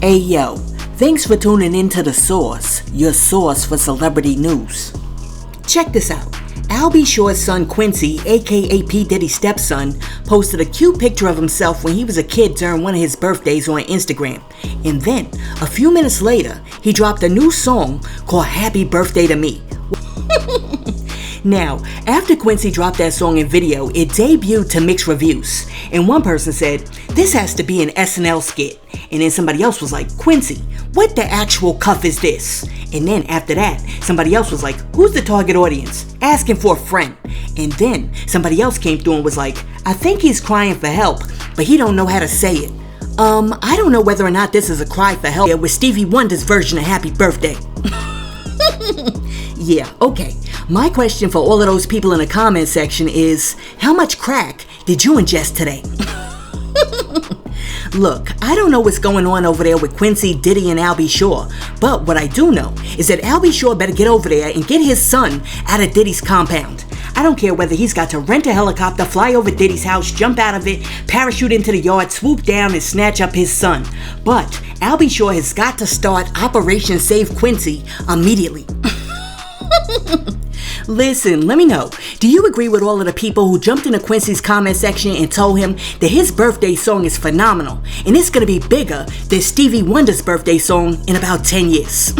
Hey yo, thanks for tuning in to The Source, your source for celebrity news. Check this out. Albie Shaw's son Quincy, aka P. Diddy's stepson, posted a cute picture of himself when he was a kid during one of his birthdays on Instagram. And then, a few minutes later, he dropped a new song called Happy Birthday to Me. Now, after Quincy dropped that song and video, it debuted to mixed reviews. And one person said, "This has to be an SNL skit." And then somebody else was like, "Quincy, what the actual cuff is this?" And then after that, somebody else was like, "Who's the target audience? Asking for a friend." And then somebody else came through and was like, "I think he's crying for help, but he don't know how to say it." I don't know whether or not this is a cry for help with Stevie Wonder's version of Happy Birthday. Yeah, okay. My question for all of those people in the comment section is, how much crack did you ingest today? Look, I don't know what's going on over there with Quincy, Diddy, and Albie Shaw, but what I do know is that Albie Shaw better get over there and get his son out of Diddy's compound. I don't care whether he's got to rent a helicopter, fly over Diddy's house, jump out of it, parachute into the yard, swoop down, and snatch up his son. But Albie Shaw has got to start Operation Save Quincy immediately. Listen, let me know. Do you agree with all of the people who jumped into Quincy's comment section and told him that his birthday song is phenomenal and it's going to be bigger than Stevie Wonder's birthday song in about 10 years?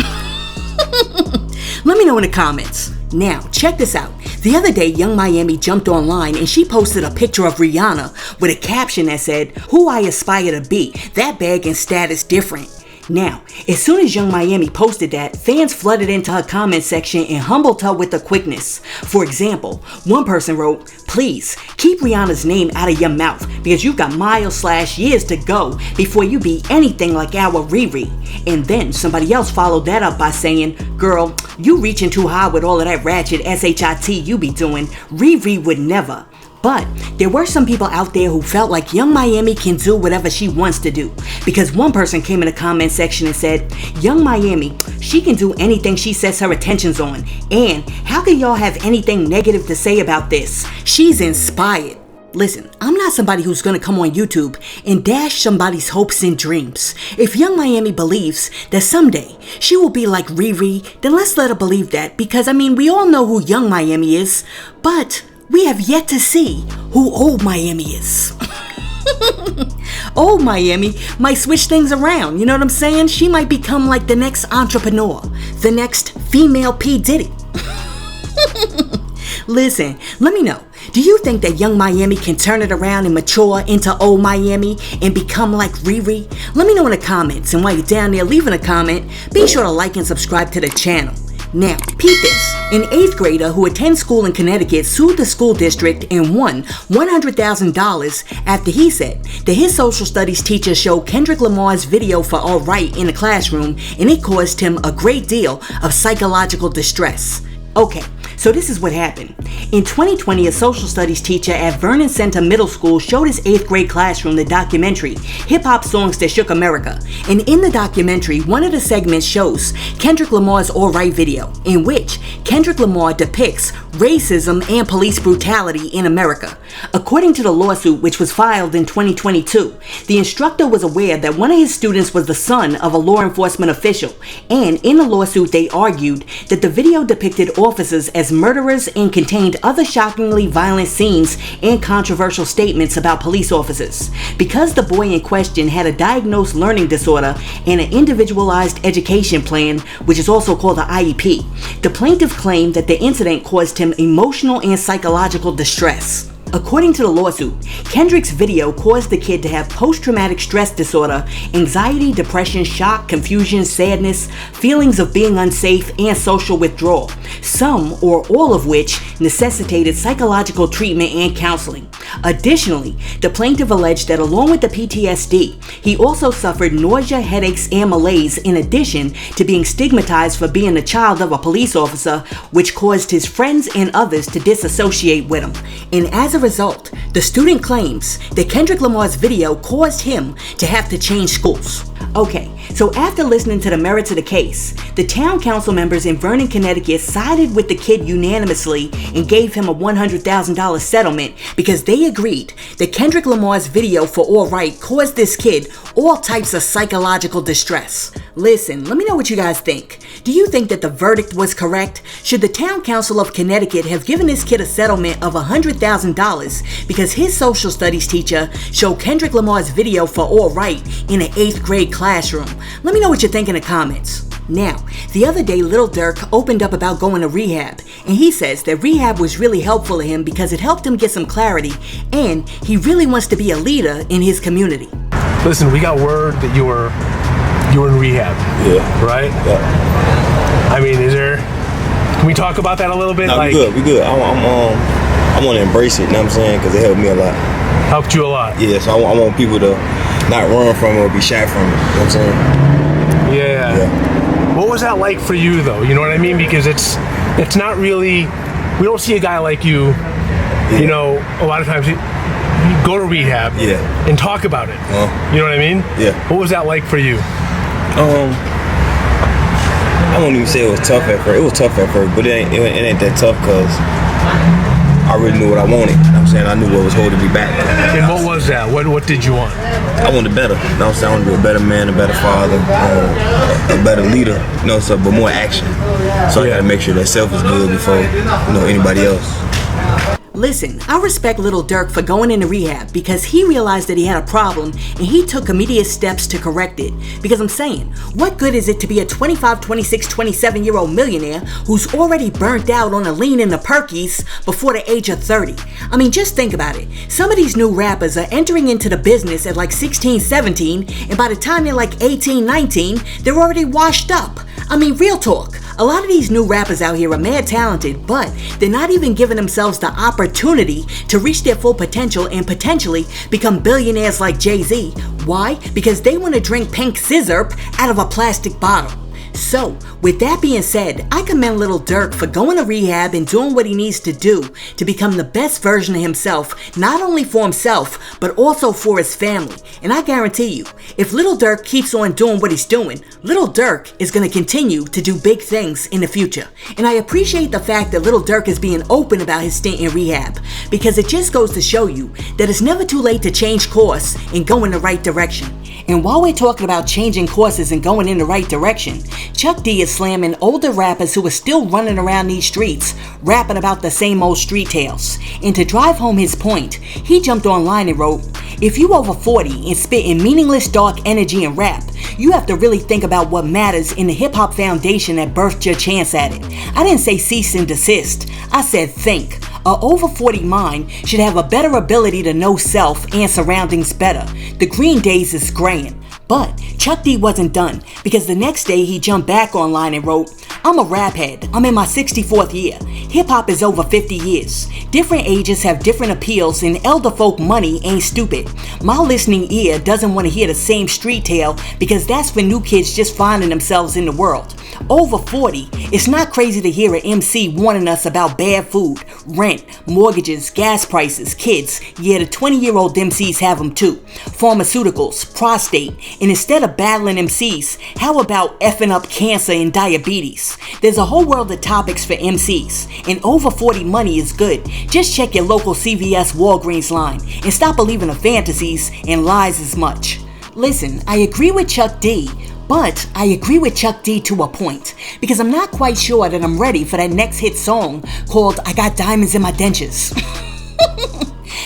Let me know in the comments. Now, check this out. The other day, Young Miami jumped online and she posted a picture of Rihanna with a caption that said, "Who I aspire to be, that bag and status different." Now, as soon as Young Miami posted that, fans flooded into her comment section and humbled her with the quickness. For example, one person wrote, "Please, keep Rihanna's name out of your mouth because you've got miles/years to go before you be anything like our Riri." And then somebody else followed that up by saying, "Girl, you reaching too high with all of that ratchet SHIT you be doing. Riri would never." But there were some people out there who felt like Young Miami can do whatever she wants to do. Because one person came in the comment section and said, "Young Miami, she can do anything she sets her attentions on. And how can y'all have anything negative to say about this? She's inspired." Listen, I'm not somebody who's gonna come on YouTube and dash somebody's hopes and dreams. If Young Miami believes that someday she will be like Riri, then let's let her believe that. Because we all know who Young Miami is, but we have yet to see who Old Miami is. Old Miami might switch things around, you know what I'm saying? She might become like the next entrepreneur, the next female P. Diddy. Listen, let me know. Do you think that Young Miami can turn it around and mature into Old Miami and become like Riri? Let me know in the comments, and while you're down there leaving a comment, be sure to like and subscribe to the channel. Now, peep this. An 8th grader who attends school in Connecticut sued the school district and won $100,000 after he said that his social studies teacher showed Kendrick Lamar's video for All Right in the classroom and it caused him a great deal of psychological distress. Okay, so this is what happened. In 2020, a social studies teacher at Vernon Center Middle School showed his 8th grade classroom the documentary, Hip Hop Songs That Shook America. And in the documentary, one of the segments shows Kendrick Lamar's All Right video, in which Kendrick Lamar depicts racism and police brutality in America. According to the lawsuit, which was filed in 2022, the instructor was aware that one of his students was the son of a law enforcement official. And in the lawsuit, they argued that the video depicted officers as murderers and contained other shockingly violent scenes and controversial statements about police officers. Because the boy in question had a diagnosed learning disorder and an individualized education plan, which is also called the IEP, the plaintiff claimed that the incident caused him emotional and psychological distress. According to the lawsuit, Kendrick's video caused the kid to have post-traumatic stress disorder, anxiety, depression, shock, confusion, sadness, feelings of being unsafe, and social withdrawal, some or all of which necessitated psychological treatment and counseling. Additionally, the plaintiff alleged that along with the PTSD, he also suffered nausea, headaches, and malaise in addition to being stigmatized for being the child of a police officer, which caused his friends and others to disassociate with him. And as a result, the student claims that Kendrick Lamar's video caused him to have to change schools. Okay, so after listening to the merits of the case, the town council members in Vernon, Connecticut sided with the kid unanimously and gave him a $100,000 settlement because they agreed that Kendrick Lamar's video for All Right caused this kid all types of psychological distress. Listen, let me know what you guys think. Do you think that the verdict was correct? Should the town council of Connecticut have given this kid a settlement of $100,000 because his social studies teacher showed Kendrick Lamar's video for All Right in an 8th grade classroom? Let me know what you think in the comments. Now, the other day Lil Durk opened up about going to rehab, and he says that rehab was really helpful to him because it helped him get some clarity, and he really wants to be a leader in his community. Listen, we got word that you were in rehab. Yeah. Right? Yeah. I mean, can we talk about that a little bit? No, we good. I want to embrace it, you know what I'm saying? Because it helped me a lot. Helped you a lot? Yeah, so I want people to not run from it or be shy from it, you know what I'm saying? Yeah. What was that like for you, though? You know what I mean? Because it's not really, we don't see a guy like you, you know, a lot of times you go to rehab and talk about it. You know what I mean? Yeah. What was that like for you? I won't even say it was tough at first. It was tough at first, but it ain't that tough because I really knew what I wanted. You know what I'm saying? I knew what was holding me back. And what was that? What did you want? I wanted better. You know what I'm saying? I wanted to be a better man, a better father, a better leader, you know, so, but more action. So I gotta make sure that self is good before, you know, anybody else. Listen, I respect Lil Durk for going into rehab because he realized that he had a problem and he took immediate steps to correct it. Because I'm saying, what good is it to be a 25, 26, 27-year-old millionaire who's already burnt out on the lean and the perkies before the age of 30? I mean, just think about it. Some of these new rappers are entering into the business at like 16, 17, and by the time they're like 18, 19, they're already washed up. I mean, real talk. A lot of these new rappers out here are mad talented, but they're not even giving themselves the opportunity to reach their full potential and potentially become billionaires like Jay-Z. Why? Because they want to drink pink scissor out of a plastic bottle. So, with that being said, I commend Lil Durk for going to rehab and doing what he needs to do to become the best version of himself, not only for himself, but also for his family. And I guarantee you, if Lil Durk keeps on doing what he's doing, Lil Durk is going to continue to do big things in the future. And I appreciate the fact that Lil Durk is being open about his stint in rehab, because it just goes to show you that it's never too late to change course and go in the right direction. And while we're talking about changing courses and going in the right direction, Chuck D is slamming older rappers who are still running around these streets, rapping about the same old street tales. And to drive home his point, he jumped online and wrote, "If you over 40 and spitting meaningless dark energy and rap, you have to really think about what matters in the hip-hop foundation that birthed your chance at it. I didn't say cease and desist, I said think. A over 40 mind should have a better ability to know self and surroundings better. The green days is graying." But Chuck D wasn't done, because the next day he jumped back online and wrote, "I'm a rap head. I'm in my 64th year. Hip-hop is over 50 years. Different ages have different appeals, and elder folk money ain't stupid. My listening ear doesn't want to hear the same street tale because that's for new kids just finding themselves in the world. Over 40, it's not crazy to hear an MC warning us about bad food, rent, mortgages, gas prices, kids. Yeah, the 20-year-old MCs have them too. Pharmaceuticals, prostate, and instead of battling MCs, how about effing up cancer and diabetes? There's a whole world of topics for MCs, and over 40 money is good. Just check your local CVS Walgreens line and stop believing the fantasies and lies as much." Listen, I agree with Chuck D, but I agree with Chuck D to a point, because I'm not quite sure that I'm ready for that next hit song called "I Got Diamonds in My Dentures."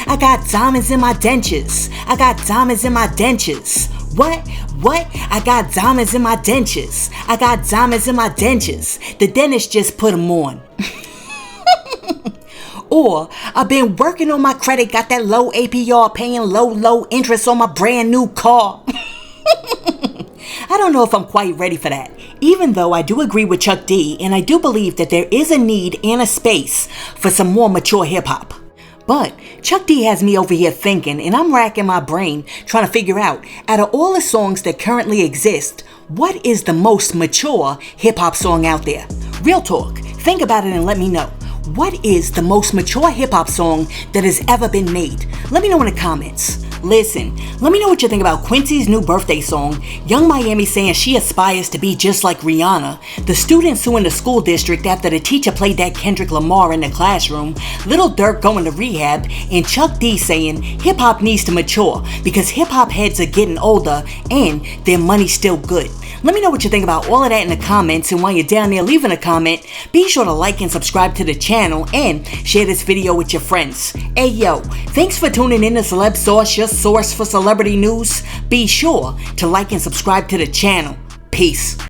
I got diamonds in my dentures. I got diamonds in my dentures. What? I got diamonds in my dentures. I got diamonds in my dentures. The dentist just put them on. Or, I've been working on my credit, got that low APR, paying low interest on my brand new car. I don't know if I'm quite ready for that, even though I do agree with Chuck D, and I do believe that there is a need and a space for some more mature hip-hop. But Chuck D has me over here thinking, and I'm racking my brain trying to figure out of all the songs that currently exist, what is the most mature hip-hop song out there? Real talk, think about it and let me know. What is the most mature hip-hop song that has ever been made? Let me know in the comments. Listen, let me know what you think about Quincy's new birthday song, Young Miami saying she aspires to be just like Rihanna, the student suing the school district after the teacher played that Kendrick Lamar in the classroom, Lil Durk going to rehab, and Chuck D saying hip-hop needs to mature because hip-hop heads are getting older and their money's still good. Let me know what you think about all of that in the comments, and while you're down there leaving a comment, be sure to like and subscribe to the channel and share this video with your friends. Hey yo, thanks for tuning in to Celeb Source, your source for celebrity news. Be sure to like and subscribe to the channel. Peace.